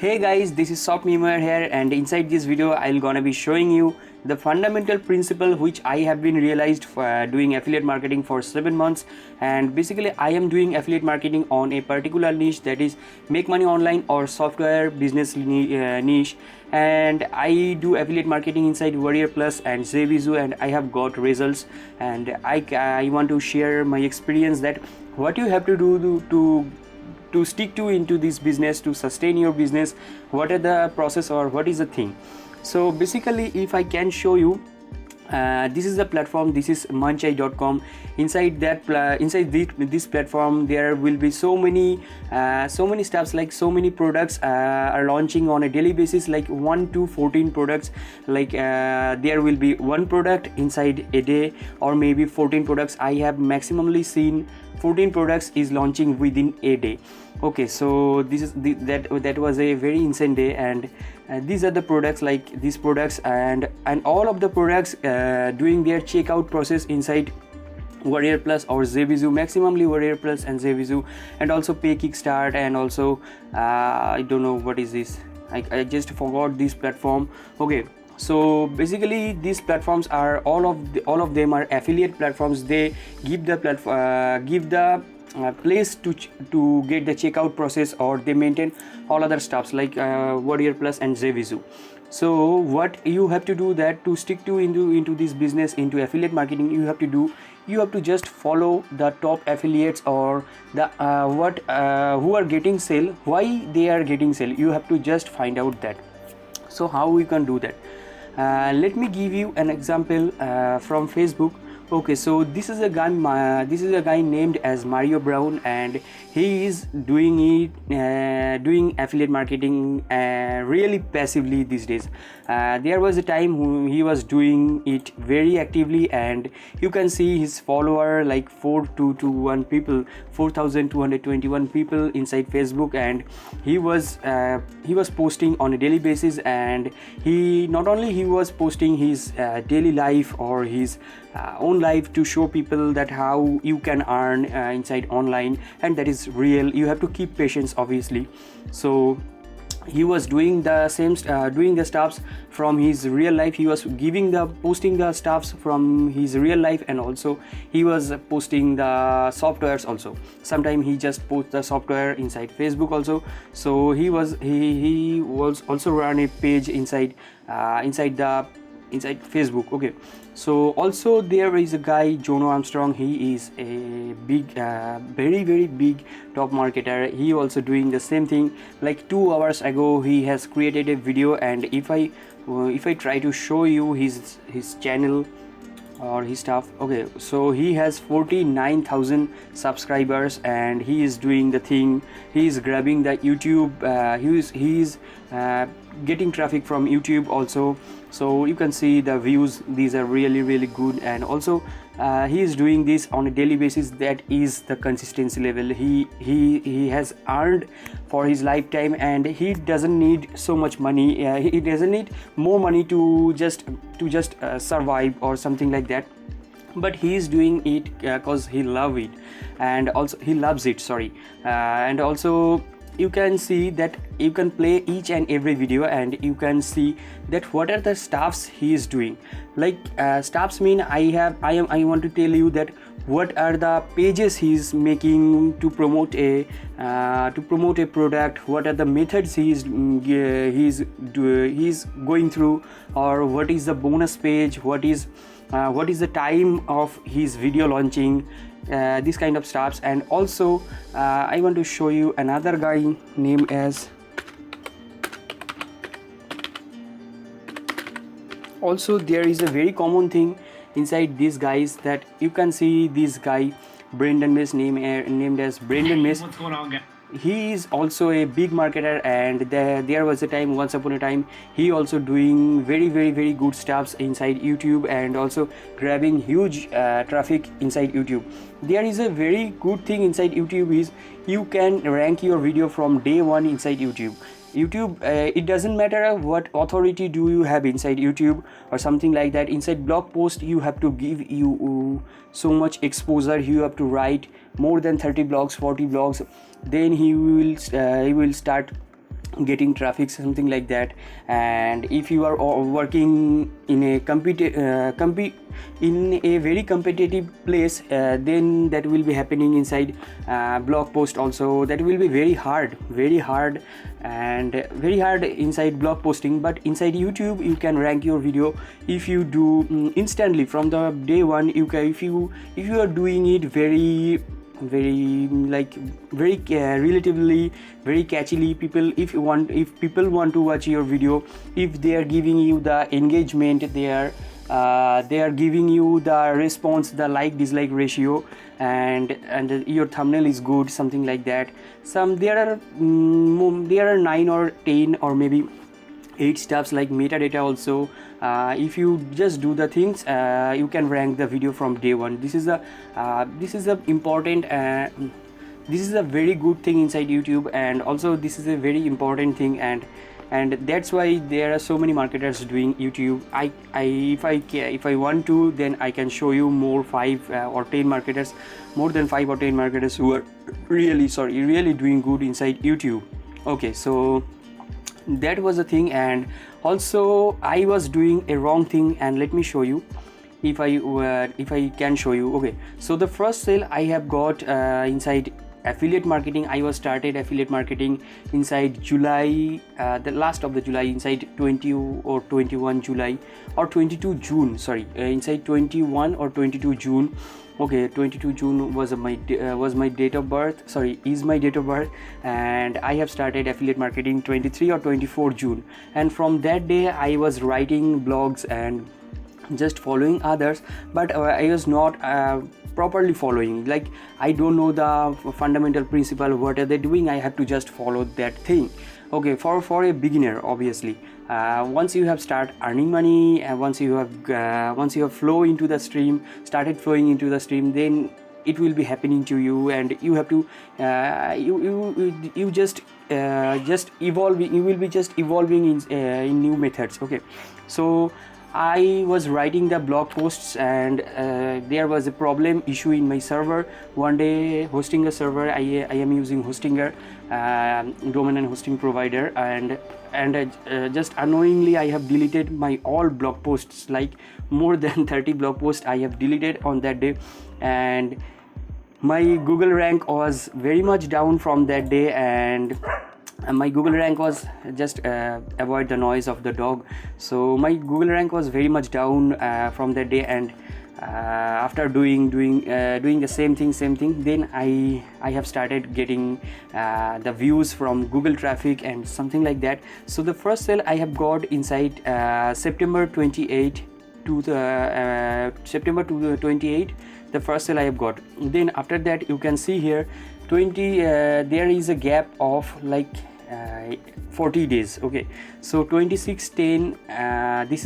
Hey guys, this is Sop Mimar here, and inside this video I'll gonna be showing you the fundamental principle which I have been realized for doing affiliate marketing for 7 months. And basically I am doing affiliate marketing on a particular niche, that is make money online or software business niche. And I do affiliate marketing inside Warrior Plus and Zevizu, and I have got results. And I want to share my experience that what you have to do to stick to into this business, to sustain your business, what are the process or what is the thing. So basically if I can show you, this is the platform, this is munchai.com. Inside this platform there will be so many stuffs, like so many products are launching on a daily basis, like 1 to 14 products. Like there will be one product inside a day, or maybe 14 products. I have maximally seen 14 products is launching within a day. Okay, so this is that was a very insane day. And these are the products, like these products, and all of the products doing their checkout process inside Warrior Plus or Zevizu, maximally Warrior Plus and Zevizu, and also Pay Kickstart, and also I don't know what is this, I just forgot this platform. Okay, so basically these platforms are all of them are affiliate platforms. They give the place to get the checkout process, or they maintain all other stuffs like Warrior Plus and Zevizu. So what you have to do, that to stick to into this business, into affiliate marketing, you have to just follow the top affiliates, or the who are getting sale, why they are getting sale. You have to just find out that. So how we can do that? Let me give you an example from Facebook. Okay, so this is a guy named as Mario Brown, and he is doing affiliate marketing really passively these days. There was a time when he was doing it very actively, and you can see his follower like 4,221 people inside Facebook. And he was posting on a daily basis, and he was posting his daily life or his own life to show people that how you can earn inside online, and that is real. You have to keep patience, obviously. So he was doing the same doing the stuffs from his real life. He was posting the stuffs from his real life, and also he was posting the softwares also. Sometimes he just posts the software inside Facebook also. So he was also run a page inside Facebook. Okay, so also there is a guy, Jono Armstrong. He is a big very very big top marketer. He also doing the same thing. Like 2 hours ago he has created a video, and if I try to show you his channel or his stuff. Okay, so he has 49,000 subscribers, and he is doing the thing. He is grabbing the YouTube, he is getting traffic from YouTube also. So you can see the views, these are really really good. And also he is doing this on a daily basis. That is the consistency level he has earned for his lifetime, and he doesn't need so much money. He doesn't need more money to just survive or something like that. But he is doing it because he loves it, and also he loves it, and also you can see that you can play each and every video, and you can see that what are the stuffs he is doing. Like stuffs mean I want to tell you that what are the pages he is making to promote a product, what are the methods he is going through, or what is the bonus page, what is the time of his video launching, this kind of stuffs. And also I want to show you another guy named as, also there is a very common thing inside these guys, that you can see this guy Brendan Mays, named as Brendan Mays. What's going on, guys? He is also a big marketer, and there was a time, once upon a time, he also doing very very very good stuffs inside YouTube, and also grabbing huge traffic inside YouTube. There is a very good thing inside YouTube is you can rank your video from day one inside YouTube. It doesn't matter what authority do you have inside YouTube or something like that. Inside blog post you have to give you so much exposure. You have to write more than 30 blogs, 40 blogs. Then he will start getting traffic, something like that. And if you are working in a in a very competitive place, then that will be happening inside blog post also. That will be very hard and very hard inside blog posting. But inside YouTube you can rank your video if you do instantly from the day one. You can, if you are doing it very relatively very catchily, if people want to watch your video, if they are giving you the engagement, they are giving you the response, the like dislike ratio, and your thumbnail is good, something like that. There are 9 or 10 or maybe 8 steps like metadata also. If you just do the things, you can rank the video from day one. This is a important this is a very good thing inside YouTube, and also this is a very important thing, and that's why there are so many marketers doing YouTube. If I want to, then I can show you more 5 or 10 marketers, more than 5 or 10 marketers who are really doing good inside YouTube. Okay, so that was the thing. And also I was doing a wrong thing, and let me show you if I can show you. Okay, so the first sale I have got inside affiliate marketing. I was started affiliate marketing inside July, the last of the July, inside 20 or 21 July or 22 June, sorry, inside 21 or 22 June. Okay, 22 June was my date of birth, sorry, is my date of birth. And I have started affiliate marketing 23 or 24 June, and from that day I was writing blogs and just following others, but I was not properly following. Like, I don't know the fundamental principle, what are they doing, I have to just follow that thing. Okay, for a beginner, obviously, once you have started earning money, and once you have flow into the stream, started flowing into the stream, then it will be happening to you, and you have to you just evolving. You will be just evolving in new methods. Okay, so I was writing the blog posts, and there was a issue in my server. One day, Hostinger server, I am using Hostinger, domain and hosting provider, and just unknowingly I have deleted my all blog posts, like more than 30 blog posts I have deleted on that day. And my Google rank was very much down from that day, and my Google rank was just avoid the noise of the dog. So my Google rank was very much down from that day, and after doing the same thing, then I have started getting the views from Google traffic and something like that. So the first sale I have got inside September 28 to the September to 28, the first sale I have got. Then after that, you can see here 20 there is a gap of like 40 days. Okay, so 26/10, this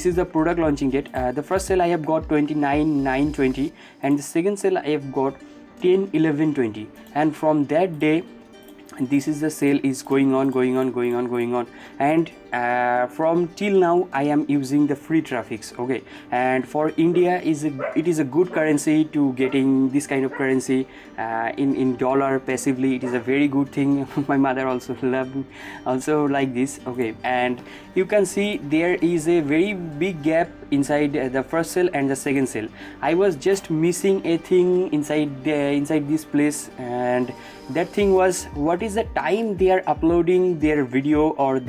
is the product launching date. The first sale I have got 29/9/20, and the second sale I have got 10/11/20, and from that day this is the sale is going on, and from till now I am using the free traffics. Okay, and for India it is a good currency to getting this kind of currency in dollar passively. It is a very good thing. My mother also like this. Okay, and you can see there is a very big gap inside the first sale and the second sale. I was just missing a thing inside this place, and that thing was, what is the time they are uploading their video, or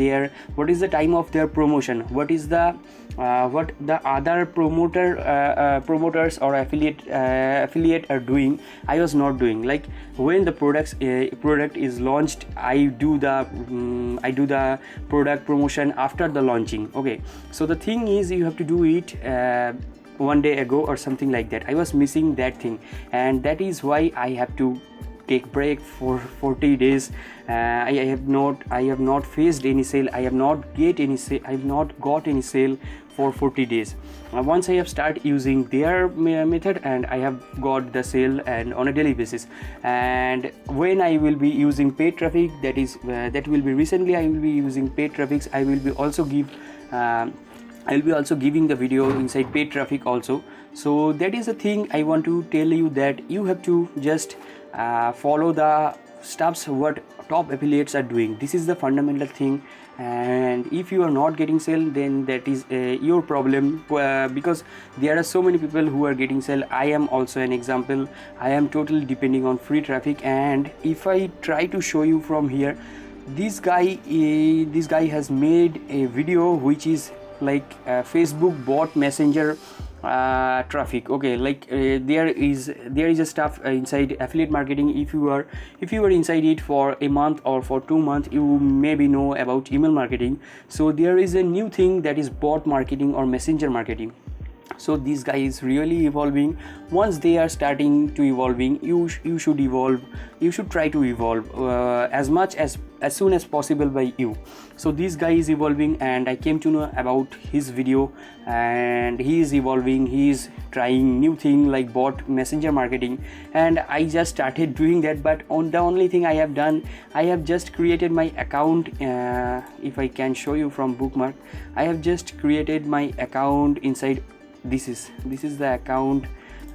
what is the time of their promotion, what is the what the other promoters or affiliate are doing. I was not doing. Like, when the product is launched, I do the product promotion after the launching. Okay, so the thing is, you have to do it one day ago or something like that. I was missing that thing, and that is why I have to take break for 40 days. I have not faced any sale. I have not got any sale for 40 days. Once I have started using their method, and I have got the sale and on a daily basis. And when I will be using paid traffic, that will be recently I will be using paid traffics. I will be also giving the video inside paid traffic also. So that is the thing I want to tell you, that you have to just follow the steps what top affiliates are doing. This is the fundamental thing, and if you are not getting sale, then that is your problem, because there are so many people who are getting sale. I am also an example. I am totally depending on free traffic, and if I try to show you from here, this guy has made a video which is like Facebook bot messenger traffic. Okay, like there is a stuff inside affiliate marketing. If you are inside it for a month or for 2 months, you maybe know about email marketing. So there is a new thing that is bot marketing or messenger marketing. So this guy is really evolving. Once they are starting to evolving, you should evolve. You should try to evolve as soon as possible by you. So this guy is evolving, and I came to know about his video, and he is evolving. He is trying new thing like bot messenger marketing, and I just started doing that. But the only thing I have done, I have just created my account. If I can show you from bookmark, I have just created my account inside. This is the account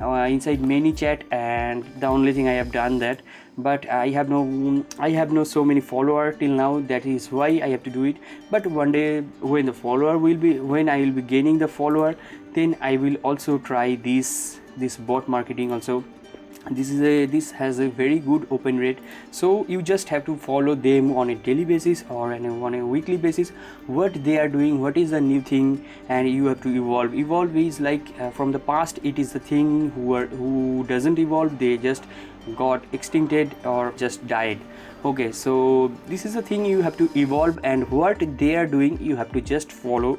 inside ManyChat, and the only thing I have done that, but I have no so many follower till now. That is why I have to do it. But one day when I will be gaining the follower, then I will also try this bot marketing also. This has a very good open rate, so you just have to follow them on a daily basis or on a weekly basis, what they are doing, what is the new thing, and you have to evolve is like from the past. It is the thing who doesn't evolve, they just got extincted or just died. Okay, so this is the thing, you have to evolve, and what they are doing you have to just follow.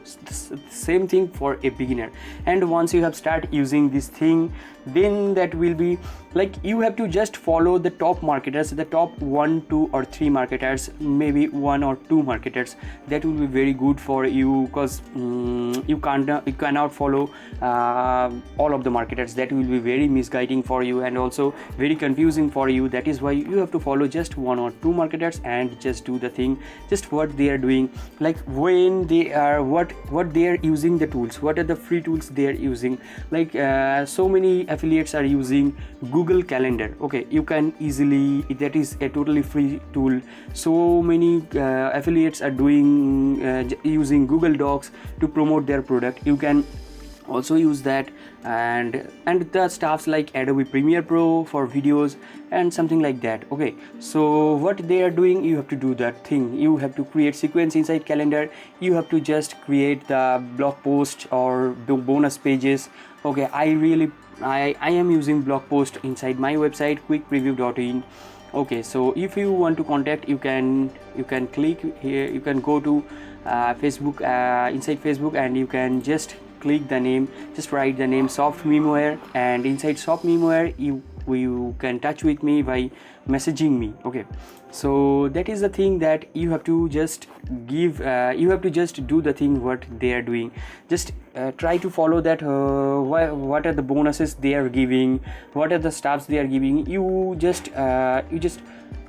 Same thing for a beginner, and once you have start using this thing, then that will be like you have to just follow the top marketers, the top 1, 2 or 3 marketers, maybe 1 or 2 marketers. That will be very good for you, because you cannot follow all of the marketers. That will be very misguiding for you and also very confusing for you. That is why you have to follow just 1 or 2 marketers and just do the thing, just what they are doing, like when they are what they are using, the tools, what are the free tools they are using. Like so many affiliates are using Google Calendar. Okay, you can easily, that is a totally free tool. So many affiliates are doing using Google Docs to promote their product. You can also use that, and the stuffs like Adobe Premiere Pro for videos and something like that. Okay, so what they are doing, you have to do that thing. You have to create sequence inside calendar. You have to just create the blog post or bonus pages. Okay, I am using blog post inside my website quickpreview.in. Okay, so if you want to contact, you can click here. You can go to Facebook, inside Facebook, and you can just click the name, just write the name Soft Memeware, and inside Soft Memeware you can touch with me by messaging me. Okay, so that is the thing that you have to just give, you have to just do the thing what they are doing. Just try to follow that, what are the bonuses they are giving, what are the stuffs they are giving. You just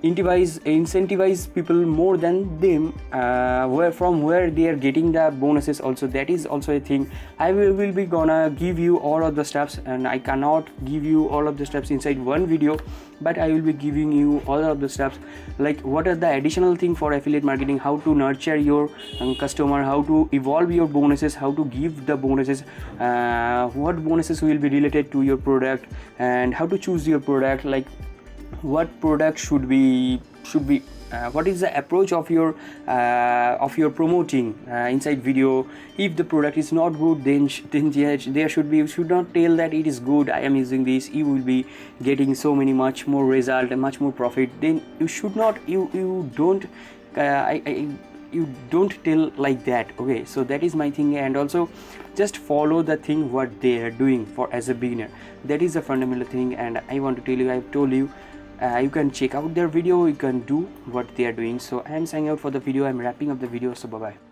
incentivize people more than them, where they are getting the bonuses also. That is also a thing. I will be gonna give you all of the steps, and I cannot give you all of the steps inside one video, but I will be giving you all of the steps, like what are the additional thing for affiliate marketing, how to nurture your customer, how to evolve your bonuses, how to give the bonuses, what bonuses will be related to your product, and how to choose your product, like what product should be what is the approach of your promoting inside video. If the product is not good, then there should be, you should not tell that it is good, I am using this, you will be getting so many much more result and much more profit. Then you should not, you don't you don't tell like that. Okay, so that is my thing. And also just follow the thing what they are doing for as a beginner. That is a fundamental thing, and I want to tell you, I've told you, you can check out their video, you can do what they are doing. So I am signing out for the video, I'm wrapping up the video, so bye bye.